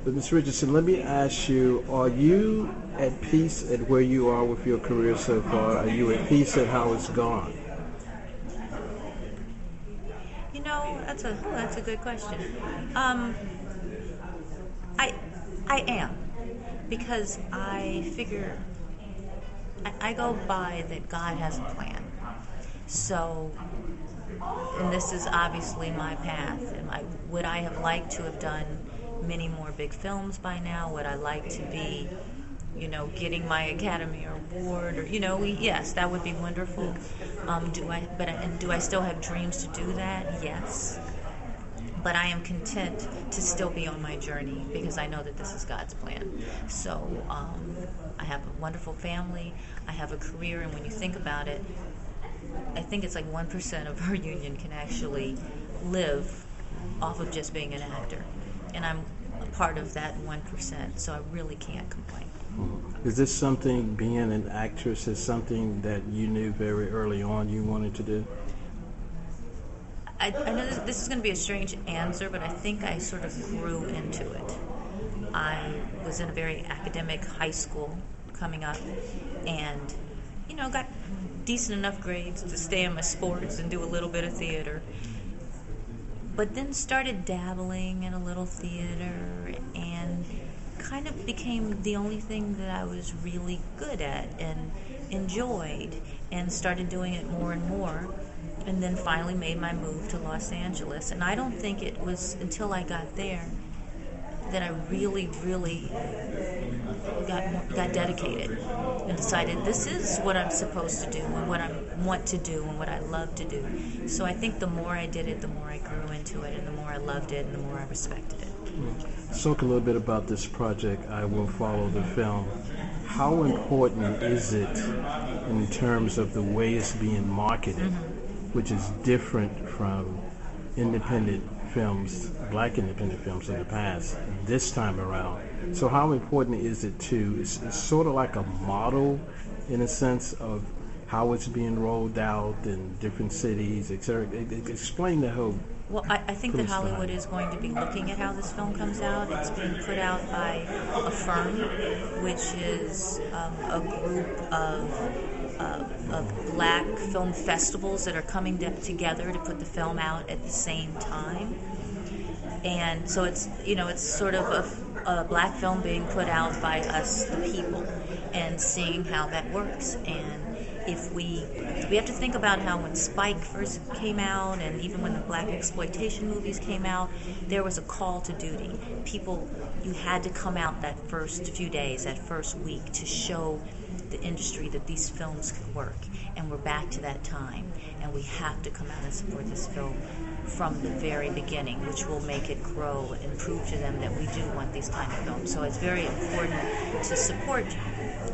But Ms. Richardson, let me ask you, are you at peace at where you are with your career so far? Are you at peace at how it's gone? That's a good question. Um, I I am, because I figure I go by that God has a plan. So, and this is obviously my path. Would I have liked to have done many more big films by now? Would I like to be, getting my Academy Award? Or, yes, that would be wonderful. Do I still have dreams to do that? Yes. But I am content to still be on my journey because I know that this is God's plan. So I have a wonderful family. I have a career, and when you think about it, I think it's like 1% of our union can actually live off of just being an actor. And I'm a part of that 1%, so I really can't complain. Is this something, being an actress, is something that you knew very early on you wanted to do? I know this is going to be a strange answer, but I think I sort of grew into it. I was in a very academic high school coming up, and, got decent enough grades to stay in my sports and do a little bit of theater. But then started dabbling in a little theater and kind of became the only thing that I was really good at and enjoyed, and started doing it more and more. And then finally made my move to Los Angeles. And I don't think it was until I got there that I really, really got dedicated and decided this is what I'm supposed to do and what I want to do and what I love to do. So I think the more I did it, the more I grew into it, and the more I loved it, and the more I respected it. Let's talk a little bit about this project, I Will Follow the Film. How important is it in terms of the way it's being marketed, which is different from independent films, black independent films in the past, this time around? So how important is it it's sort of like a model in a sense of how it's being rolled out in different cities, etc. Explain the whole. Well, I think that Hollywood is going to be looking at how this film comes out. It's being put out by a firm, which is a group of black film festivals that are coming together to put the film out at the same time. And so it's sort of a black film being put out by us, the people, and seeing how that works. And if we have to think about how when Spike first came out, and even when the black exploitation movies came out, there was a call to duty. You had to come out that first few days, that first week, to show the industry that these films could work. And we're back to that time, and we have to come out and support this film from the very beginning, which will make it grow and prove to them that we do want these kind of films. So it's very important to support.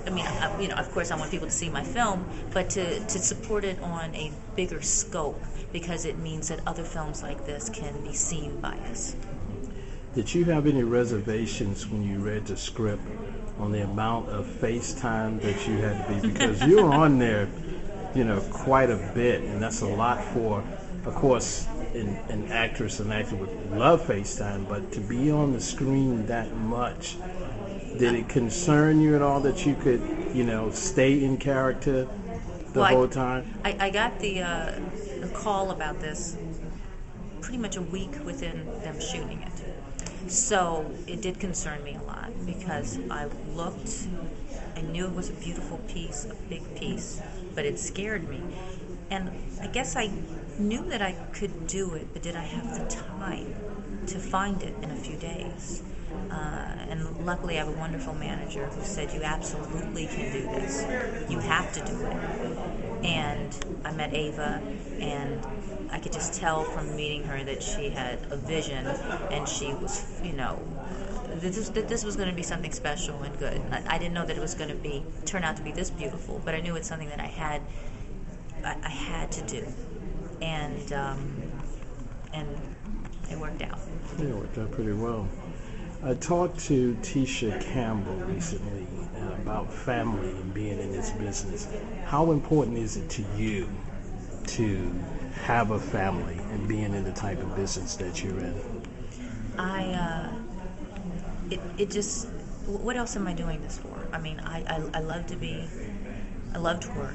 I mean, of course, I want people to see my film, but to support it on a bigger scope, because it means that other films like this can be seen by us. Did you have any reservations when you read the script on the amount of FaceTime that you had to be? Because you were on there, quite a bit, and that's a lot for, of course, an actress and actor would love FaceTime, but to be on the screen that much, did it concern you at all that you could, stay in character the whole time? I got the call about this pretty much a week within them shooting it. So it did concern me a lot, because I knew it was a beautiful piece, a big piece, but it scared me. And I guess I knew that I could do it, but did I have the time to find it in a few days? And luckily I have a wonderful manager who said, you absolutely can do this. You have to do it. And I met Ava, and I could just tell from meeting her that she had a vision, and she was, that this was going to be something special and good. I didn't know that it was going to turn out to be this beautiful, but I knew it's something that I had to do. And it worked out. Yeah, it worked out pretty well. I talked to Tisha Campbell recently about family and being in this business. How important is it to you to have a family and being in the type of business that you're in? it just, what else am I doing this for? I mean, I love I love to work,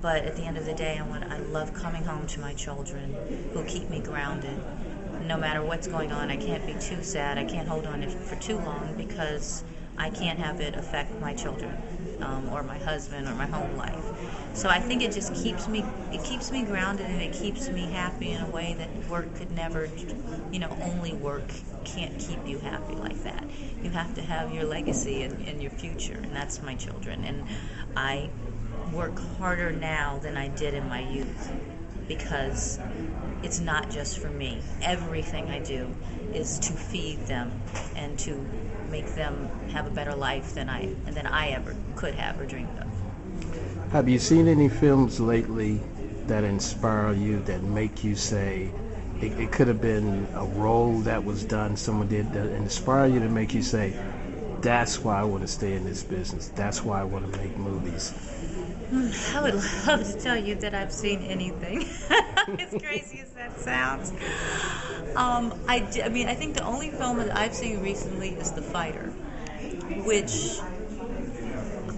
but at the end of the day, I love coming home to my children who keep me grounded. No matter what's going on, I can't be too sad. I can't hold on for too long because I can't have it affect my children, or my husband, or my home life. So I think it just keeps me grounded, and it keeps me happy in a way that work could never, only work can't keep you happy like that. You have to have your legacy and your future, and that's my children. And I work harder now than I did in my youth, because it's not just for me. Everything I do is to feed them and to make them have a better life than I ever could have or dreamed of. Have you seen any films lately that inspire you, that make you say, it could have been a role that was done, someone did, that inspire you to make you say, that's why I want to stay in this business, that's why I want to make movies? I would love to tell you that I've seen anything, as crazy as that sounds. I think the only film that I've seen recently is The Fighter, which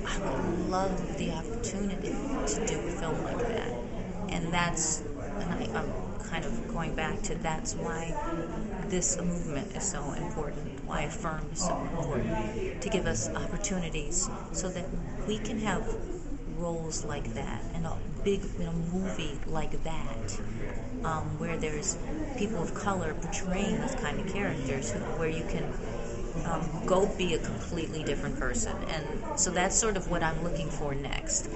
I would love the opportunity to do a film like that. And I'm kind of going back to, that's why this movement is so important, why a firm is so important, to give us opportunities so that we can have roles like that, and a big movie like that, where there's people of color portraying these kind of characters, where you can go be a completely different person. And so that's sort of what I'm looking for next.